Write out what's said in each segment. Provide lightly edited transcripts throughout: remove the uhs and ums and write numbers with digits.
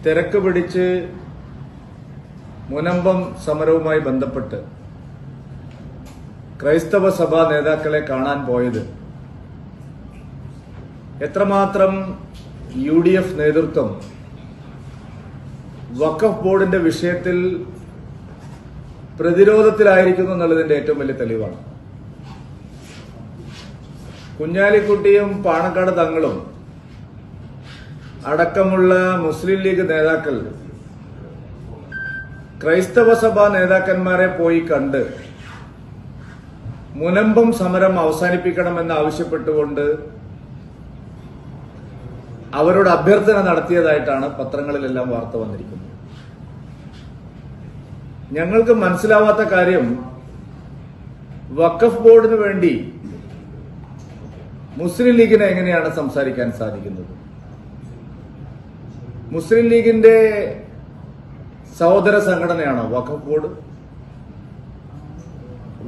തിരക്ക് പിടിച്ച് മുനമ്പം സമരവുമായി ബന്ധപ്പെട്ട് ക്രൈസ്തവ സഭാ നേതാക്കളെ കാണാൻ പോയത് എത്രമാത്രം UDF നേതൃത്വം വഖഫ് ബോർഡിന്റെ വിഷയത്തിൽ പ്രതിരോധത്തിലായിരിക്കുന്നു എന്നുള്ളതിന്റെ ഏറ്റവും വലിയ തെളിവാണ്. കുഞ്ഞാലിക്കുട്ടിയും പാണക്കാട് തങ്ങളും അടക്കമുള്ള മുസ്ലിം ലീഗ് നേതാക്കൾ ക്രൈസ്തവ സഭാ നേതാക്കന്മാരെ പോയി കണ്ട് മുനമ്പം സമരം അവസാനിപ്പിക്കണമെന്ന് ആവശ്യപ്പെട്ടുകൊണ്ട് അവരോട് അഭ്യർത്ഥന നടത്തിയതായിട്ടാണ് പത്രങ്ങളിലെല്ലാം വാർത്ത വന്നിരിക്കുന്നത്. ഞങ്ങൾക്ക് മനസ്സിലാവാത്ത കാര്യം, വഖഫ് ബോർഡിന് വേണ്ടി മുസ്ലിം ലീഗിനെ എങ്ങനെയാണ് സംസാരിക്കാൻ സാധിക്കുന്നത്? മുസ്ലിം ലീഗിന്റെ സഹോദര സംഘടനയാണോ വഖഫ് ബോർഡ്?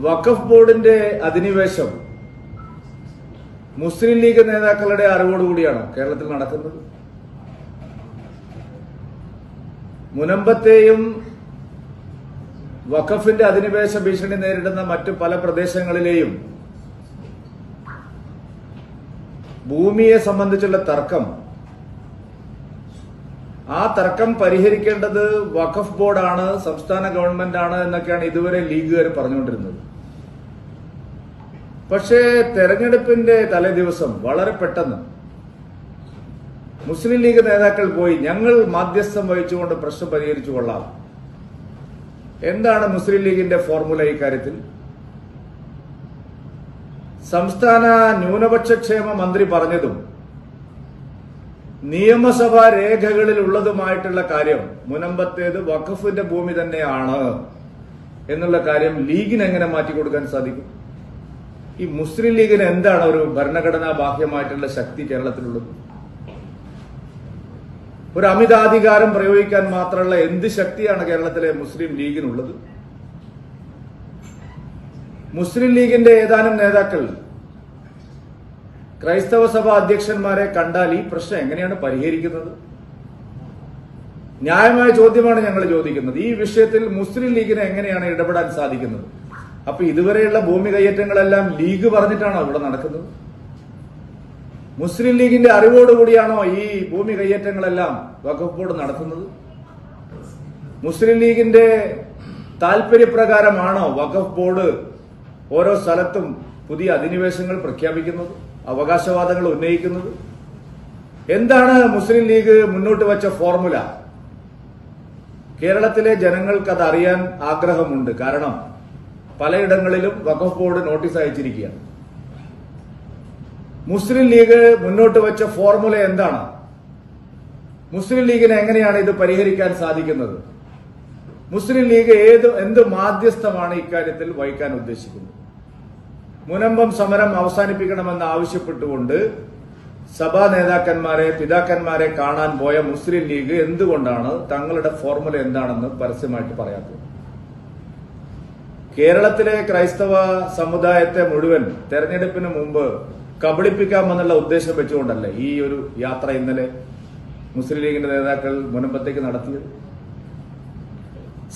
വഖഫ് ബോർഡിന്റെ അധിനിവേശം മുസ്ലിം ലീഗ് നേതാക്കളുടെ അറിവോടുകൂടിയാണോ കേരളത്തിൽ നടക്കുന്നത്? മുനമ്പത്തെയും വഖഫിന്റെ അധിനിവേശ ഭീഷണി നേരിടുന്ന മറ്റു പല പ്രദേശങ്ങളിലെയും ഭൂമിയെ സംബന്ധിച്ചുള്ള തർക്കം, ആ തർക്കം പരിഹരിക്കേണ്ടത് വഖഫ് ബോർഡാണ്, സംസ്ഥാന ഗവൺമെന്റാണ് എന്നൊക്കെയാണ് ഇതുവരെ ലീഗുകാർ പറഞ്ഞുകൊണ്ടിരുന്നത്. പക്ഷേ തെരഞ്ഞെടുപ്പിന്റെ തലേ ദിവസം വളരെ പെട്ടെന്ന് മുസ്ലിം ലീഗ് നേതാക്കൾ പോയി ഞങ്ങൾ മാധ്യസ്ഥം വഹിച്ചുകൊണ്ട് പ്രശ്നം പരിഹരിച്ചു കൊള്ളാം. എന്താണ് മുസ്ലിം ലീഗിന്റെ ഫോർമുല ഇക്കാര്യത്തിൽ? സംസ്ഥാന ന്യൂനപക്ഷ ക്ഷേമ മന്ത്രി പറഞ്ഞതും നിയമസഭാ രേഖകളിൽ ഉള്ളതുമായിട്ടുള്ള കാര്യം മുനമ്പത്തേത് വഖഫിന്റെ ഭൂമി തന്നെയാണ് എന്നുള്ള കാര്യം ലീഗിന് എങ്ങനെ മാറ്റിക്കൊടുക്കാൻ സാധിക്കും? ഈ മുസ്ലിം ലീഗിന് എന്താണ് ഒരു ഭരണഘടനാ ബാഹ്യമായിട്ടുള്ള ശക്തി കേരളത്തിലുള്ളത്? ഒരു അമിതാധികാരം പ്രയോഗിക്കാൻ മാത്രമുള്ള എന്ത് ശക്തിയാണ് കേരളത്തിലെ മുസ്ലിം ലീഗിനുള്ളത്? മുസ്ലിം ലീഗിന്റെ ഏതാനും നേതാക്കൾ ക്രൈസ്തവ സഭാ അധ്യക്ഷന്മാരെ കണ്ടാൽ ഈ പ്രശ്നം എങ്ങനെയാണ് പരിഹരിക്കുന്നത്? ന്യായമായ ചോദ്യമാണ് ഞങ്ങൾ ചോദിക്കുന്നത്. ഈ വിഷയത്തിൽ മുസ്ലിം ലീഗിന് എങ്ങനെയാണ് ഇടപെടാൻ സാധിക്കുന്നത്? അപ്പൊ ഇതുവരെയുള്ള ഭൂമി കയ്യേറ്റങ്ങളെല്ലാം ലീഗ് പറഞ്ഞിട്ടാണോ ഇവിടെ നടക്കുന്നത്? മുസ്ലിം ലീഗിന്റെ അറിവോടുകൂടിയാണോ ഈ ഭൂമി കയ്യേറ്റങ്ങളെല്ലാം വഖഫ് ബോർഡ് നടത്തുന്നത്? മുസ്ലിം ലീഗിന്റെ താൽപര്യപ്രകാരമാണോ വഖഫ് ബോർഡ് ഓരോ സ്ഥലത്തും പുതിയ അധിനിവേശങ്ങൾ പ്രഖ്യാപിക്കുന്നത്, അവകാശവാദങ്ങൾ ഉന്നയിക്കുന്നത്? എന്താണ് മുസ്ലിം ലീഗ് മുന്നോട്ട് വച്ച ഫോർമുല? കേരളത്തിലെ ജനങ്ങൾക്ക് അത് അറിയാൻ ആഗ്രഹമുണ്ട്. കാരണം പലയിടങ്ങളിലും വഖഫ് ബോർഡ് നോട്ടീസ് അയച്ചിരിക്കുകയാണ്. മുസ്ലിം ലീഗ് മുന്നോട്ട് വെച്ച ഫോർമുല എന്താണ്? മുസ്ലിം ലീഗിന് എങ്ങനെയാണ് ഇത് പരിഹരിക്കാൻ സാധിക്കുന്നത്? മുസ്ലിം ലീഗ് എന്ത് മാധ്യസ്ഥമാണ് ഇക്കാര്യത്തിൽ വഹിക്കാൻ ഉദ്ദേശിക്കുന്നത്? മുനമ്പം സമരം അവസാനിപ്പിക്കണമെന്ന് ആവശ്യപ്പെട്ടുകൊണ്ട് സഭാ നേതാക്കന്മാരെ, പിതാക്കന്മാരെ കാണാൻ പോയ മുസ്ലിം ലീഗ് എന്തുകൊണ്ടാണ് തങ്ങളുടെ ഫോർമുല എന്താണെന്ന് പരസ്യമായിട്ട് പറയാത്തത്? കേരളത്തിലെ ക്രൈസ്തവ സമുദായത്തെ മുഴുവൻ തെരഞ്ഞെടുപ്പിന് മുമ്പ് കബളിപ്പിക്കാമെന്നുള്ള ഉദ്ദേശം വെച്ചുകൊണ്ടല്ലേ ഈ ഒരു യാത്ര ഇന്നലെ മുസ്ലിം ലീഗിന്റെ നേതാക്കൾ മുനമ്പത്തേക്ക് നടത്തിയത്?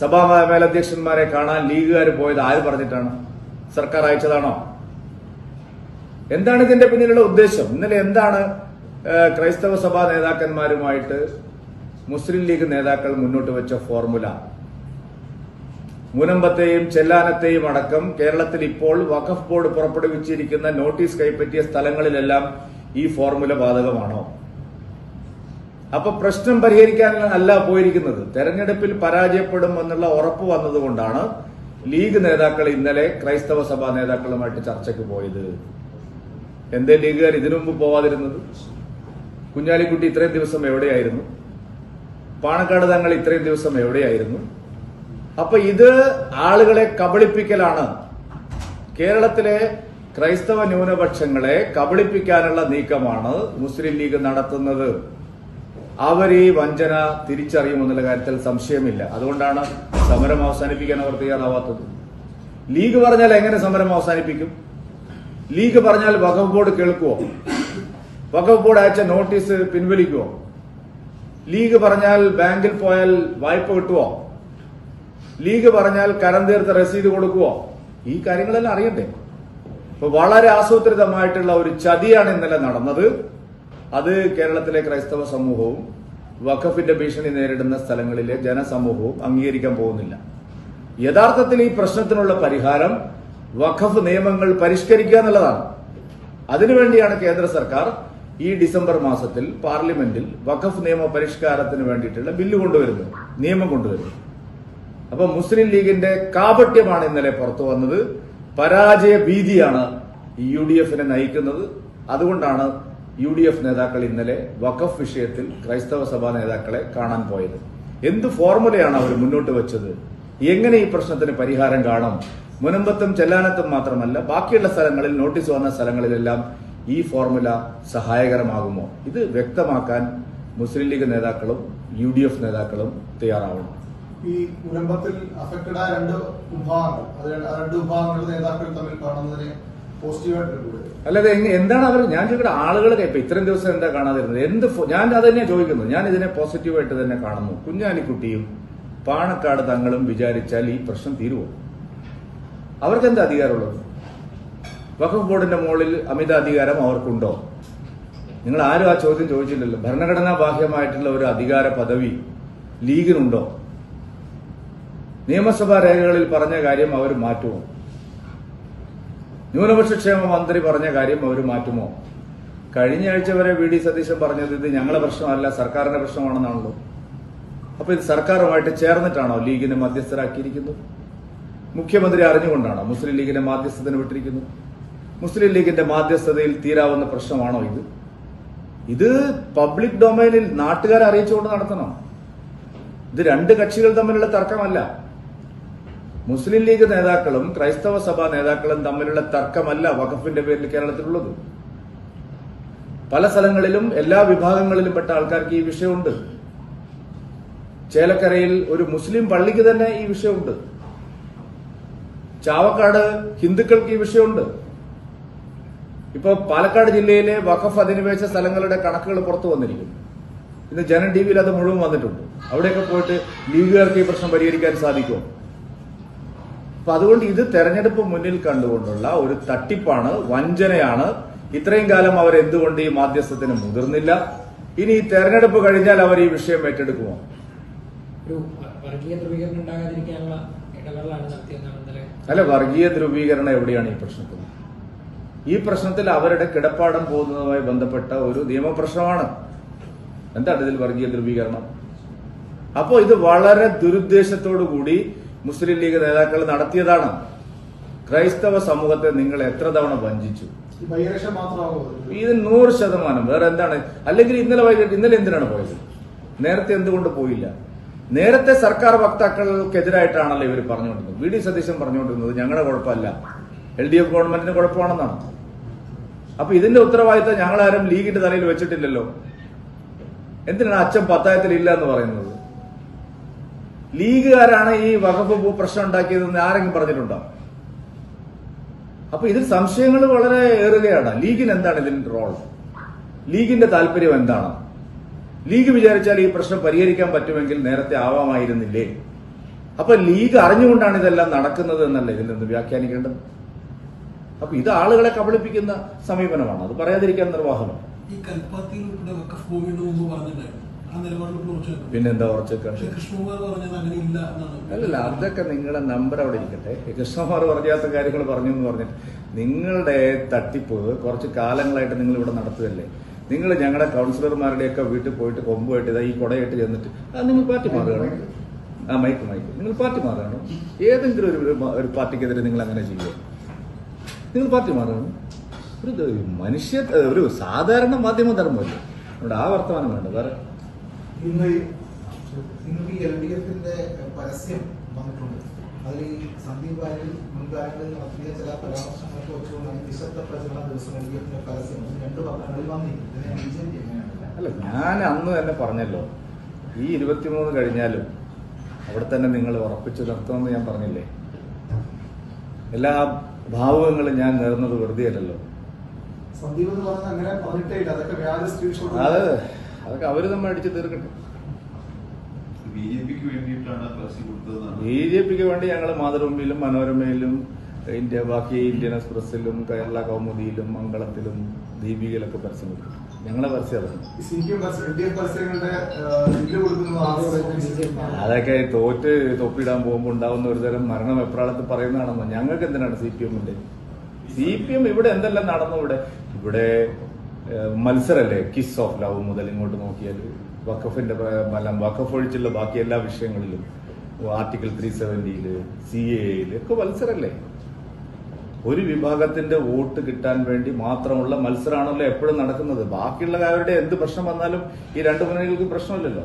സഭാ മേലധ്യക്ഷന്മാരെ കാണാൻ ലീഗുകാർ പോയത് ആര് പറഞ്ഞിട്ടാണ്? സർക്കാർ അയച്ചതാണോ? എന്താണ് ഇതിന്റെ പിന്നിലുള്ള ഉദ്ദേശം? ഇന്നലെ എന്താണ് ക്രൈസ്തവ സഭാ നേതാക്കന്മാരുമായിട്ട് മുസ്ലിം ലീഗ് നേതാക്കൾ മുന്നോട്ട് വെച്ച ഫോർമുല? മുനമ്പത്തെയും ചെല്ലാനത്തെയും അടക്കം കേരളത്തിൽ ഇപ്പോൾ വഖഫ് ബോർഡ് പുറപ്പെടുവിച്ചിരിക്കുന്ന നോട്ടീസ് കൈപ്പറ്റിയ സ്ഥലങ്ങളിലെല്ലാം ഈ ഫോർമുല ബാധകമാണോ? അപ്പൊ പ്രശ്നം പരിഹരിക്കാൻ അല്ല പോയിരിക്കുന്നത്, തെരഞ്ഞെടുപ്പിൽ പരാജയപ്പെടും എന്നുള്ള ഉറപ്പ് വന്നതുകൊണ്ടാണ് ലീഗ് നേതാക്കൾ ഇന്നലെ ക്രൈസ്തവ സഭാ നേതാക്കളുമായിട്ട് ചർച്ചയ്ക്ക് പോയത്. എന്തേ ലീഗുകാർ ഇതിനു മുമ്പ് പോവാതിരുന്നത്? കുഞ്ഞാലിക്കുട്ടി ഇത്രയും ദിവസം എവിടെയായിരുന്നു? പാണക്കാട് തങ്ങൾ ഇത്രയും ദിവസം എവിടെയായിരുന്നു? അപ്പൊ ഇത് ആളുകളെ കബളിപ്പിക്കലാണ്. കേരളത്തിലെ ക്രൈസ്തവ ന്യൂനപക്ഷങ്ങളെ കബളിപ്പിക്കാനുള്ള നീക്കമാണ് മുസ്ലിം ലീഗ് നടത്തുന്നത്. അവർ ഈ വഞ്ചന തിരിച്ചറിയുമെന്നുള്ള കാര്യത്തിൽ സംശയമില്ല. അതുകൊണ്ടാണ് സമരം അവസാനിപ്പിക്കാൻ അവർ തയ്യാറാവാത്തത്. ലീഗ് പറഞ്ഞാൽ എങ്ങനെ സമരം അവസാനിപ്പിക്കും? ലീഗ് പറഞ്ഞാൽ വഖഫ് ബോർഡ് കേൾക്കുവോ? വഖഫ് ബോർഡ് അയച്ച നോട്ടീസ് പിൻവലിക്കുവോ? ലീഗ് പറഞ്ഞാൽ ബാങ്കിൽ പോയാൽ വായ്പ കിട്ടുവോ? ലീഗ് പറഞ്ഞാൽ കരം തീർത്ത രസീത് കൊടുക്കുവോ? ഈ കാര്യങ്ങളെല്ലാം അറിയണ്ടേ? ഇപ്പൊ വളരെ ആസൂത്രിതമായിട്ടുള്ള ഒരു ചതിയാണ് ഇന്നലെ നടന്നത്. അത് കേരളത്തിലെ ക്രൈസ്തവ സമൂഹവും വഖഫിന്റെ ഭീഷണി നേരിടുന്ന സ്ഥലങ്ങളിലെ ജനസമൂഹവും അംഗീകരിക്കാൻ പോകുന്നില്ല. യഥാർത്ഥത്തിൽ ഈ പ്രശ്നത്തിനുള്ള പരിഹാരം വഖഫ് നിയമങ്ങൾ പരിഷ്കരിക്കുക എന്നുള്ളതാണ്. അതിനുവേണ്ടിയാണ് കേന്ദ്ര സർക്കാർ ഈ ഡിസംബർ മാസത്തിൽ പാർലമെന്റിൽ വഖഫ് നിയമ പരിഷ്കാരത്തിന് വേണ്ടിയിട്ടുള്ള ബില്ല് കൊണ്ടുവരുന്നത്, നിയമം കൊണ്ടുവരുന്നത്. അപ്പൊ മുസ്ലിം ലീഗിന്റെ കാപട്യമാണ് ഇന്നലെ പുറത്തു വന്നത്. പരാജയ ഭീതിയാണ് UDF നയിക്കുന്നത്. അതുകൊണ്ടാണ് UDF നേതാക്കൾ ഇന്നലെ വഖഫ് വിഷയത്തിൽ ക്രൈസ്തവ സഭാ നേതാക്കളെ കാണാൻ പോയത്. എന്ത് ഫോർമുലയാണ് അവർ മുന്നോട്ട് വെച്ചത്? എങ്ങനെ ഈ പ്രശ്നത്തിന് പരിഹാരം കാണും? മുനമ്പത്തും ചെല്ലാനത്തും മാത്രമല്ല, ബാക്കിയുള്ള സ്ഥലങ്ങളിൽ, നോട്ടീസ് വന്ന സ്ഥലങ്ങളിലെല്ലാം ഈ ഫോർമുല സഹായകരമാകുമോ? ഇത് വ്യക്തമാക്കാൻ മുസ്ലിം ലീഗ് നേതാക്കളും UDF നേതാക്കളും തയ്യാറാവണം. ഈ മുനമ്പത്തിൽ അഫക്റ്റഡ് ആയ രണ്ട് വിഭാഗങ്ങളുടെ നേതാക്കൾ തമ്മിൽ കാണുന്നതിന് പോസിറ്റീവായിട്ട് അല്ലാതെ എന്താണ് അവർ, ഞാൻ ചോദിക്കട്ടെ, ആളുകൾ ഇപ്പൊ ഇത്രയും ദിവസം എന്താ കാണാതിരുന്നത്? ഞാൻ അത് തന്നെയാണ് ചോദിക്കുന്നത്. ഞാൻ ഇതിനെ പോസിറ്റീവായിട്ട് തന്നെ കാണുന്നു. കുഞ്ഞാലിക്കുട്ടിയും പാണക്കാട് തങ്ങളും വിചാരിച്ചാൽ ഈ പ്രശ്നം തീരുവോ? അവർക്ക് എന്താ അധികാരമുള്ളത്? വഖഫ് ബോർഡിന്റെ മുകളിൽ അമിത അധികാരം അവർക്കുണ്ടോ? നിങ്ങൾ ആരും ആ ചോദ്യം ചോദിച്ചില്ലല്ലോ. ഭരണഘടനാ ബാഹ്യമായിട്ടുള്ള ഒരു അധികാര പദവി ലീഗിനുണ്ടോ? നിയമസഭാ രേഖകളിൽ പറഞ്ഞ കാര്യം അവർ മാറ്റുമോ? ന്യൂനപക്ഷ ക്ഷേമ മന്ത്രി പറഞ്ഞ കാര്യം അവർ മാറ്റുമോ? കഴിഞ്ഞ ആഴ്ച വരെ VD സതീശൻ പറഞ്ഞത് ഇത് ഞങ്ങളുടെ പ്രശ്നമല്ല, സർക്കാരിന്റെ പ്രശ്നമാണെന്നാണല്ലോ. അപ്പൊ ഇത് സർക്കാരുമായിട്ട് ചേർന്നിട്ടാണോ ലീഗിനെ മധ്യസ്ഥരാക്കിയിരിക്കുന്നത്? മുഖ്യമന്ത്രി അറിഞ്ഞുകൊണ്ടാണോ മുസ്ലിം ലീഗിനെ മാധ്യസ്ഥത്തിന് വിട്ടിരിക്കുന്നത്? മുസ്ലിം ലീഗിന്റെ മാധ്യസ്ഥതയിൽ തീരാവുന്ന പ്രശ്നമാണോ ഇത്? ഇത് പബ്ലിക് ഡൊമൈനിൽ നാട്ടുകാരെ അറിയിച്ചുകൊണ്ട് നടത്തണം. ഇത് രണ്ട് കക്ഷികൾ തമ്മിലുള്ള തർക്കമല്ല. മുസ്ലിം ലീഗ് നേതാക്കളും ക്രൈസ്തവ സഭാ നേതാക്കളും തമ്മിലുള്ള തർക്കമല്ല വഖഫിന്റെ പേരിൽ കേരളത്തിലുള്ളത്. പല സ്ഥലങ്ങളിലും എല്ലാ വിഭാഗങ്ങളിലും പെട്ട ആൾക്കാർക്ക് ഈ വിഷയമുണ്ട്. ചേലക്കരയിൽ ഒരു മുസ്ലിം പള്ളിക്ക് തന്നെ ഈ വിഷയമുണ്ട്. ചാവക്കാട് ഹിന്ദുക്കൾക്ക് ഈ വിഷയമുണ്ട്. ഇപ്പൊ പാലക്കാട് ജില്ലയിലെ വഖഫ് അധിനിവേശ സ്ഥലങ്ങളുടെ കണക്കുകൾ പുറത്തു വന്നിരിക്കുന്നു. ഇന്ന് ജനം ടിവിയിൽ അത് മുഴുവൻ വന്നിട്ടുണ്ട്. അവിടെയൊക്കെ പോയിട്ട് ലീഗുകാർക്ക് ഈ പ്രശ്നം പരിഹരിക്കാൻ സാധിക്കുമോ? അപ്പൊ അതുകൊണ്ട് ഇത് തെരഞ്ഞെടുപ്പ് മുന്നിൽ കണ്ടുകൊണ്ടുള്ള ഒരു തട്ടിപ്പാണ്, വഞ്ചനയാണ്. ഇത്രയും കാലം അവർ എന്തുകൊണ്ട് ഈ മാധ്യസ്ഥത്തിന് മുതിർന്നില്ല? ഇനി ഈ തെരഞ്ഞെടുപ്പ് കഴിഞ്ഞാൽ അവർ ഈ വിഷയം ഏറ്റെടുക്കുമോ? അല്ല, വർഗീയ ധ്രുവീകരണം എവിടെയാണ് ഈ പ്രശ്നത്തിൽ? ഈ പ്രശ്നത്തിൽ അവരുടെ കിടപ്പാടം പോകുന്നതുമായി ബന്ധപ്പെട്ട ഒരു നിയമപ്രശ്നമാണ്. എന്താണ് ഇതിൽ വർഗീയ ധ്രുവീകരണം? അപ്പോ ഇത് വളരെ ദുരുദ്ദേശത്തോടു കൂടി മുസ്ലിം ലീഗ് നേതാക്കൾ നടത്തിയതാണ്. ക്രൈസ്തവ സമൂഹത്തെ നിങ്ങൾ എത്ര തവണ വഞ്ചിച്ചു? ഇത് 100%. വേറെ എന്താണ്? അല്ലെങ്കിൽ ഇന്നലെ എന്തിനാണ് പോയത്? നേരത്തെ എന്തുകൊണ്ട് പോയില്ല? നേരത്തെ സർക്കാർ വക്താക്കൾക്കെതിരായിട്ടാണല്ലോ ഇവർ പറഞ്ഞുകൊണ്ടിരുന്നത്. VD സതീശൻ പറഞ്ഞുകൊണ്ടിരുന്നത് ഞങ്ങളുടെ കുഴപ്പമല്ല, LDF ഗവൺമെന്റിന്റെ കുഴപ്പമാണെന്നാണ്. അപ്പൊ ഇതിന്റെ ഉത്തരവാദിത്തം ഞങ്ങളാരും ലീഗിന്റെ തലയിൽ വെച്ചിട്ടില്ലല്ലോ. എന്തിനാണ് അച്ഛൻ പത്തായത്തിലില്ല എന്ന് പറയുന്നത്? ലീഗുകാരാണ് ഈ വഖഫ് പ്രശ്നം ഉണ്ടാക്കിയതെന്ന് ആരെങ്കിലും പറഞ്ഞിട്ടുണ്ടോ? അപ്പൊ ഇതിൽ സംശയങ്ങൾ വളരെ ഏറുകയാണ്. ലീഗിന് എന്താണ് ഇതിൽ റോൾ? ലീഗിന്റെ താല്പര്യം എന്താണ്? ലീഗ് വിചാരിച്ചാൽ ഈ പ്രശ്നം പരിഹരിക്കാൻ പറ്റുമെങ്കിൽ നേരത്തെ ആവാമായിരുന്നില്ലേ? അപ്പൊ ലീഗ് അറിഞ്ഞുകൊണ്ടാണ് ഇതെല്ലാം നടക്കുന്നത് എന്നല്ല ഇതിൽ നിന്ന് വ്യാഖ്യാനിക്കേണ്ടത്. അപ്പൊ ഇത് ആളുകളെ കബളിപ്പിക്കുന്ന സമീപനമാണ്. അത് പറയാതിരിക്കാൻ നിർവാഹമാണ്. പിന്നെന്താ ഉറച്ചേക്കാൻ? അല്ലല്ല, അതൊക്കെ നിങ്ങളുടെ നമ്പർ അവിടെ ഇരിക്കട്ടെ. കൃഷ്ണകുമാർ പറഞ്ഞാത്ത കാര്യങ്ങൾ പറഞ്ഞു എന്ന് പറഞ്ഞിട്ട് നിങ്ങളുടെ തട്ടിപ്പ് കുറച്ച് കാലങ്ങളായിട്ട് നിങ്ങൾ ഇവിടെ നടത്തുകയല്ലേ. നിങ്ങൾ ഞങ്ങളുടെ കൗൺസിലർമാരുടെയൊക്കെ വീട്ടിൽ പോയിട്ട് കൊമ്പുമായിട്ട് ഇതാ ഈ കുടയായിട്ട് ചെന്നിട്ട് നിങ്ങൾ പാർട്ടി മാറുകയാണ്. മൈക്ക് നിങ്ങൾ പാർട്ടി മാറുകയാണ്. ഏതെങ്കിലും ഒരു പാർട്ടിക്കെതിരെ നിങ്ങൾ അങ്ങനെ ചെയ്യുക? നിങ്ങൾ പാർട്ടി മാറുകയാണ്. ഒരു സാധാരണ മാധ്യമ ധർമ്മമല്ലേ. അതുകൊണ്ട് ആ വർത്തമാനം വേണ്ട. വേറെ നിങ്ങൾക്ക് ഈ LDFന്റെ പരസ്യം വന്നിട്ടുണ്ട്. അതിൽ ഈ സന്ദീപ് വാര്യർ മുൻകാലങ്ങളിൽ നടത്തിയ ചില പരാമർശങ്ങളൊക്കെ വെച്ചുകൊണ്ടാണ് നിശബ്ദ പ്രചരണ ദിവസം LDFന്റെ പരസ്യം 2 പത്രങ്ങളിൽ വന്നിരിക്കുന്നത്. അല്ല, ഞാൻ അന്ന് തന്നെ പറഞ്ഞല്ലോ, ഈ 23 കഴിഞ്ഞാലും അവിടെ തന്നെ നിങ്ങൾ ഉറപ്പിച്ചു നിർത്തുമെന്ന് ഞാൻ പറഞ്ഞില്ലേ. എല്ലാ ഭാവുകങ്ങളും ഞാൻ നേർന്നത് വെറുതെ അല്ലല്ലോ. സന്ദീപ് എന്ന് പറഞ്ഞാൽ അങ്ങനെ പറഞ്ഞിട്ടേ ഇല്ല. അതൊക്കെ വ്യാജ സ്ക്രീൻഷോട്ട്. അതൊക്കെ അവര് നമ്മൾ അടിച്ചു തീർക്കട്ടെ. ബിജെപിക്ക് വേണ്ടിയിട്ടാണ് പരസ്യം കൊടുത്തതെന്നാണ്. ബിജെപിക്ക് വേണ്ടി ഞങ്ങൾ മാതൃഭൂമിയിലും മനോരമയിലും ബാക്കി ഇന്ത്യൻ എക്സ്പ്രസിലും കേരള കൗമുദിയിലും മംഗളത്തിലും ദീപികയിലൊക്കെ പരസ്യം കൊടുക്കും. ഞങ്ങളെ പരസ്യം അതാണ്. അതൊക്കെ തോറ്റ് തൊപ്പിടാൻ പോകുമ്പോൾ ഉണ്ടാവുന്ന ഒരു തരം മരണം എപ്രാളത്ത് പറയുന്നതാണെന്നോ. ഞങ്ങൾക്ക് എന്തിനാണ് CPM-ന്റെ? CPM ഇവിടെ എന്തെല്ലാം നടന്നു? ഇവിടെ മത്സരല്ലേ, കിസ് ഓഫ് ലവ് മുതൽ ഇങ്ങോട്ട് നോക്കിയാൽ വഖഫിന്റെ വഖഫ് ഒഴിച്ചുള്ള ബാക്കി എല്ലാ വിഷയങ്ങളിലും ആർട്ടിക്കിൾ 370 CAA ഒക്കെ മത്സരല്ലേ. ഒരു വിഭാഗത്തിന്റെ വോട്ട് കിട്ടാൻ വേണ്ടി മാത്രമുള്ള മത്സരമാണല്ലോ എപ്പോഴും നടക്കുന്നത്. ബാക്കിയുള്ളവരുടെ എന്ത് പ്രശ്നം വന്നാലും ഈ രണ്ട് മുന്നണികൾക്ക് പ്രശ്നമില്ലല്ലോ.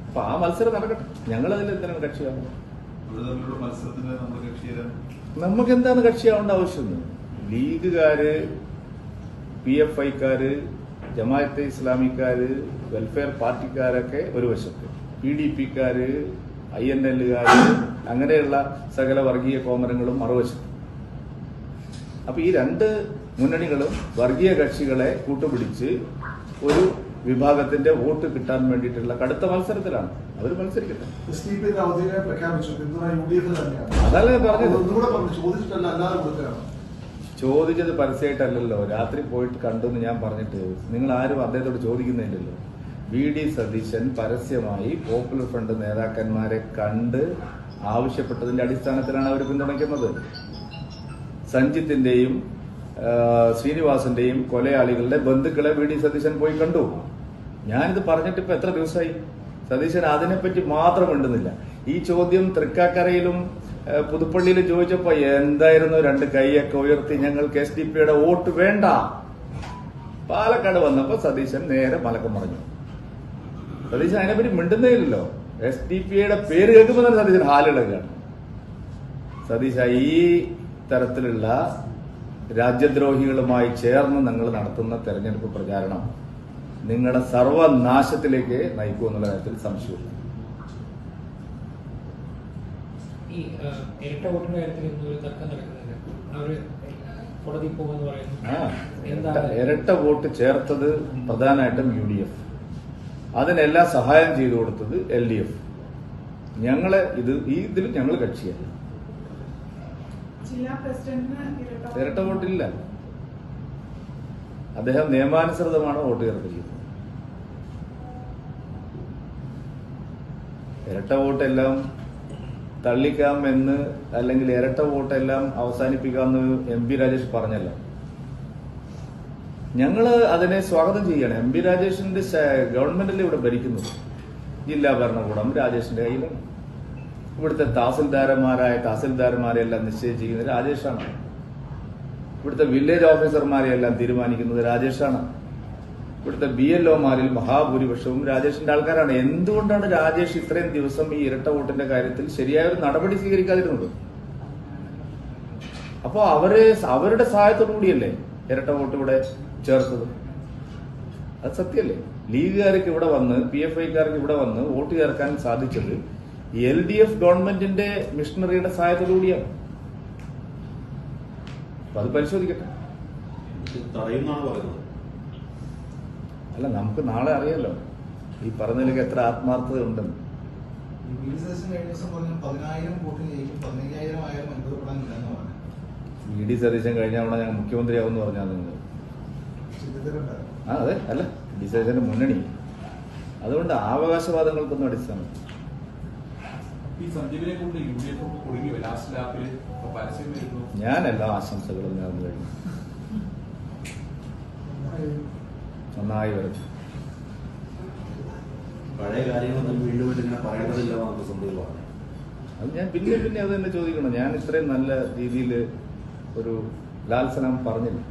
അപ്പൊ ആ മത്സരം നടക്കട്ടെ. ഞങ്ങളതിൽ എന്തിനാണ് കക്ഷിയാവുന്നത്? നമുക്ക് എന്താണ് കക്ഷിയാവേണ്ട ആവശ്യം? ലീഗുകാര്, PFIക്കാര്, ജമാഅത്തെ ഇസ്ലാമിക്കാര്, വെൽഫെയർ പാർട്ടിക്കാരൊക്കെ ഒരു വശത്ത്, PDPക്കാര്, INLകാര്, അങ്ങനെയുള്ള സകല വർഗീയ കോമരങ്ങളും മറുവശത്ത്. അപ്പൊ ഈ രണ്ട് മുന്നണികളും വർഗീയ കക്ഷികളെ കൂട്ടുപിടിച്ച് ഒരു വിഭാഗത്തിന്റെ വോട്ട് കിട്ടാൻ വേണ്ടിയിട്ടുള്ള കടുത്ത മത്സരത്തിലാണ്. അവർ മത്സരിക്കട്ടെ. അതല്ലേ പറഞ്ഞത്. ചോദിച്ചത് പരസ്യമായിട്ടല്ലല്ലോ, രാത്രി പോയിട്ട് കണ്ടു എന്ന് ഞാൻ പറഞ്ഞിട്ട് നിങ്ങൾ ആരും അദ്ദേഹത്തോട് ചോദിക്കുന്നില്ലല്ലോ. VD സതീശൻ പരസ്യമായി പോപ്പുലർ ഫ്രണ്ട് നേതാക്കന്മാരെ കണ്ട് ആവശ്യപ്പെട്ടതിന്റെ അടിസ്ഥാനത്തിലാണ് അവർ പിന്തുണയ്ക്കുന്നത്. സഞ്ജിത്തിന്റെയും ശ്രീനിവാസന്റെയും കൊലയാളികളുടെ ബന്ധുക്കളെ VD സതീശൻ പോയി കണ്ടു. ഞാനിത് പറഞ്ഞിട്ട് ഇപ്പൊ എത്ര ദിവസമായി? സതീശൻ അതിനെപ്പറ്റി മാത്രം മിണ്ടുന്നില്ല. ഈ ചോദ്യം തൃക്കാക്കരയിലും പുതുപ്പള്ളിയിലും ചോദിച്ചപ്പോ എന്തായിരുന്നു, രണ്ട് കൈയൊക്കെ ഉയർത്തി ഞങ്ങൾക്ക് SDP-യുടെ വോട്ട് വേണ്ട. പാലക്കാട് വന്നപ്പോ സതീശൻ നേരെ മലക്കം പറഞ്ഞു. സതീശൻ അതിനെപ്പറ്റി മിണ്ടുന്നേ ഇല്ലല്ലോ. SDP-യുടെ പേര് കേൾക്കുമ്പോൾ തന്നെ സതീശൻ ഹാലിളകാണ്. സതീശ, ഈ തരത്തിലുള്ള രാജ്യദ്രോഹികളുമായി ചേർന്ന് നിങ്ങൾ നടത്തുന്ന തെരഞ്ഞെടുപ്പ് പ്രചാരണം നിങ്ങളുടെ സർവനാശത്തിലേക്ക് നയിക്കുമെന്നുള്ള കാര്യത്തിൽ സംശയമില്ല. ഈ ഇരട്ട വോട്ടിന്റെ കാര്യത്തിൽ ഒരു തർക്കം നടക്കുന്നില്ല. അവര് കോടതി പോകുമെന്ന് പറയുന്നു. ഇരട്ട വോട്ട് ചേർത്തത് പ്രധാനമായിട്ടും UDF, അതിനെല്ലാം സഹായം ചെയ്തു കൊടുത്തത് LDF. ഞങ്ങളെ ഇതിൽ ഞങ്ങൾ കക്ഷിയല്ല. ഇരട്ട വോട്ടില്ല. അദ്ദേഹം നിയമാനുസൃതമാണ് വോട്ട് ചേർത്തിരിക്കുന്നത്. ഇരട്ട വോട്ടെല്ലാം തള്ളിക്കാം എന്ന്, അല്ലെങ്കിൽ ഇരട്ട വോട്ടെല്ലാം അവസാനിപ്പിക്കാമെന്ന് MP രാജേഷ് പറഞ്ഞല്ലോ. ഞങ്ങള് അതിനെ സ്വാഗതം ചെയ്യണം. MP രാജേഷിന്റെ ഗവൺമെന്റല്ലേ ഇവിടെ ഭരിക്കുന്നത്. ജില്ലാ ഭരണകൂടം രാജേഷിന്റെ കയ്യിലാണ്. ഇവിടുത്തെ തഹസിൽദാരന്മാരെല്ലാം നിശ്ചയിച്ചിരിക്കുന്നത് രാജേഷാണ്. ഇവിടുത്തെ വില്ലേജ് ഓഫീസർമാരെയെല്ലാം തീരുമാനിക്കുന്നത് രാജേഷാണ്. ഇവിടുത്തെ BLOമാരിൽ മഹാഭൂരിപക്ഷവും രാജേഷിന്റെ ആൾക്കാരാണ്. എന്തുകൊണ്ടാണ് രാജേഷ് ഇത്രയും ദിവസം ഈ ഇരട്ട വോട്ടിന്റെ കാര്യത്തിൽ ശരിയായ ഒരു നടപടി സ്വീകരിക്കാതിരുന്നത്? അപ്പോ അവരുടെ സഹായത്തോടു കൂടിയല്ലേ ഇരട്ട വോട്ട് ഇവിടെ ചേർത്തത്. അത് സത്യമല്ലേ? ലീഗുകാർക്ക് ഇവിടെ വന്ന്, PFIക്കാർക്ക് ഇവിടെ വന്ന് വോട്ട് ചേർക്കാൻ സാധിച്ചത് LDF ഗവൺമെന്റിന്റെ മിഷണറിയുടെ സഹായത്തോടു കൂടിയാണ്. അപ്പൊ അത് പരിശോധിക്കട്ടെ. അല്ല, നമുക്ക് നാളെ അറിയാലോ ഈ പറഞ്ഞതിലേക്ക് എത്ര ആത്മാർത്ഥത ഉണ്ടെന്ന്. VD സതീശൻ കഴിഞ്ഞ തവണ ഞങ്ങൾ മുഖ്യമന്ത്രിയാവുമെന്ന് പറഞ്ഞാൽ നിങ്ങൾ അതെ അല്ല, VD സതീശന്റെ മുന്നണി. അതുകൊണ്ട് അവകാശവാദങ്ങൾക്കൊന്നും അടിസ്ഥാനം. ഞാൻ എല്ലാ ആശംസകളും നേർന്നു കഴിഞ്ഞു. നന്നായി വരും. പഴയ കാര്യങ്ങളൊന്നും വീണ്ടും ഇങ്ങനെ പറയേണ്ടതില്ല. അത് ഞാൻ പിന്നെ അത് തന്നെ ചോദിക്കണം. ഞാൻ ഇത്രയും നല്ല രീതിയിൽ ഒരു ലാൽസനം പറഞ്ഞില്ല.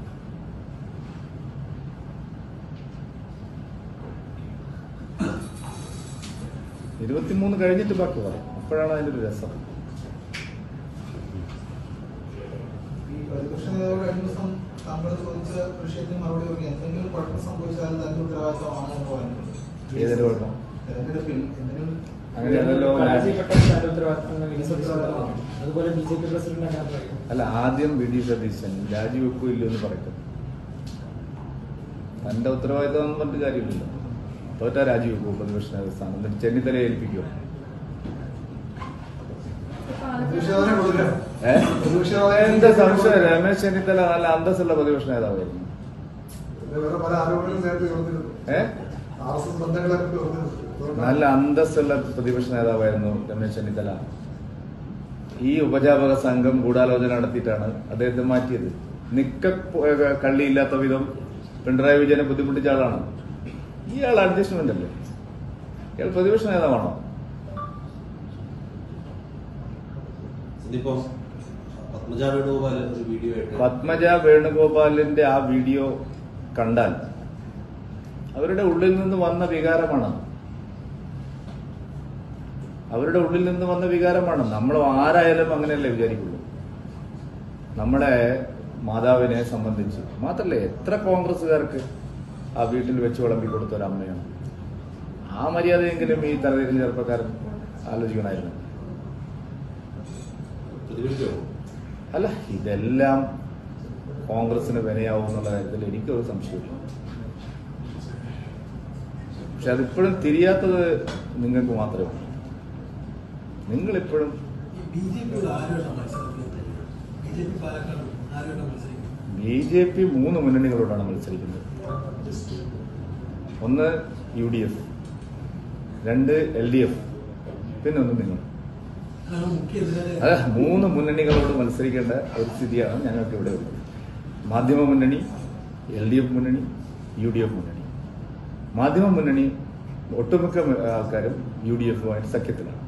ഇരുപത്തിമൂന്ന് കഴിഞ്ഞിട്ട് ബാക്കി പറയും. അപ്പോഴാണ് അതിന്റെ ഒരു രസം. ഈ പ്രതിപക്ഷ നേതാവ് കഴിഞ്ഞ ദിവസം താങ്കൾ ചോദിച്ച വിഷയത്തിന് മറുപടി പറഞ്ഞു, എന്തെങ്കിലും കുഴപ്പം സംഭവിച്ചാൽ തന്റെ ഉത്തരവാദിത്തമാണോ എന്ന് പറഞ്ഞിട്ടുണ്ട്. ഏതൊരു കുഴപ്പം? തെരഞ്ഞെടുപ്പിൽ എന്തെങ്കിലും അങ്ങനെയല്ലോ. അതുപോലെ BJP പ്രസിഡന്റ് അങ്ങനെ പറയും. അല്ല, ആദ്യം VD സതീശൻ രാജിവെക്കൂ ഇല്ലോ എന്ന് പറയട്ടെ. തന്റെ ഉത്തരവാദിത്തം എന്ന് പറഞ്ഞിട്ട് കാര്യമില്ലല്ലോ. തോറ്റ രാജിവെക്കുമോ പ്രതിപക്ഷ നേതൃ സ്ഥാനം? എന്നിട്ട് ചെന്നിത്തലയെ ഏൽപ്പിക്കുമോ? പ്രതിപക്ഷ കൊടുക്കാം. എന്താ സംശയം? രമേശ് ചെന്നിത്തല നല്ല അന്തസ്സുള്ള പ്രതിപക്ഷ നേതാവായിരുന്നു. വേറെ പല ആരോപണങ്ങളും നേരത്തെ ഉയർന്നിരുന്നു. RSS ബന്ധങ്ങളൊക്കെ ഉയർന്നിരുന്നു. നല്ല അന്തസ്സുള്ള പ്രതിപക്ഷ നേതാവായിരുന്നു രമേശ് ചെന്നിത്തല. ഈ ഉപജാപക സംഘം ഗൂഢാലോചന നടത്തിയിട്ടാണ് അദ്ദേഹത്തെ മാറ്റിയത്. കള്ളിയില്ലാത്ത വിധം പിണറായി വിജയനെ ബുദ്ധിമുട്ടിച്ച ആളാണ്. ഇയാൾ അഡ്ജസ്റ്റ്മെന്റ് അല്ലേ? ഇയാൾ പ്രതിപക്ഷ നേതാവാണോ? ഇതിപ്പോ പത്മജ വേണുഗോപാൽ ഒരു വീഡിയോ ആയിട്ട് പത്മജ വേണുഗോപാലിന്റെ ആ വീഡിയോ കണ്ടാൽ അവരുടെ ഉള്ളിൽ നിന്ന് വന്ന വികാരമാണ്. അവരുടെ ഉള്ളിൽ നിന്ന് വന്ന വികാരമാണ്. നമ്മൾ ആരായാലും അങ്ങനെയല്ലേ വിചാരിക്കുള്ളൂ. നമ്മളെ മാതാവിനെ സംബന്ധിച്ച് മാത്രല്ലേ എത്ര കോൺഗ്രസ്സുകാർക്ക് ആ വീട്ടിൽ വെച്ച് വിളമ്പി കൊടുത്ത ഒരു അമ്മയാണ്. ആ മര്യാദയെങ്കിലും ഈ തലതിരിഞ്ഞ ചെറുപ്പക്കാരൻ ആലോചിക്കണമായിരുന്നു. അല്ല, ഇതെല്ലാം കോൺഗ്രസിന് വിനയാവും എന്നുള്ള കാര്യത്തിൽ എനിക്കൊരു സംശയമില്ല. പക്ഷെ അതിപ്പോഴും തിരിയാത്തത് നിങ്ങൾക്ക് മാത്രമേ ഉള്ളൂ. നിങ്ങളിപ്പോഴും BJP 3 മുന്നണികളോടാണ് മത്സരിക്കുന്നത്. ഒന്ന് UDF, 2 LDF, പിന്നെ ഒന്ന് നിങ്ങൾ. അതെ, 3 മുന്നണികളോട് മത്സരിക്കേണ്ട ഒരു സ്ഥിതിയാണ് ഞങ്ങൾക്ക് ഇവിടെ ഉള്ളത്. മാധ്യമ മുന്നണി, LDF മുന്നണി, UDF മുന്നണി. മാധ്യമ മുന്നണി ഒട്ടുമിക്ക ആൾക്കാരും UDF-ുമായിട്ട് സഖ്യത്തിലാണ്.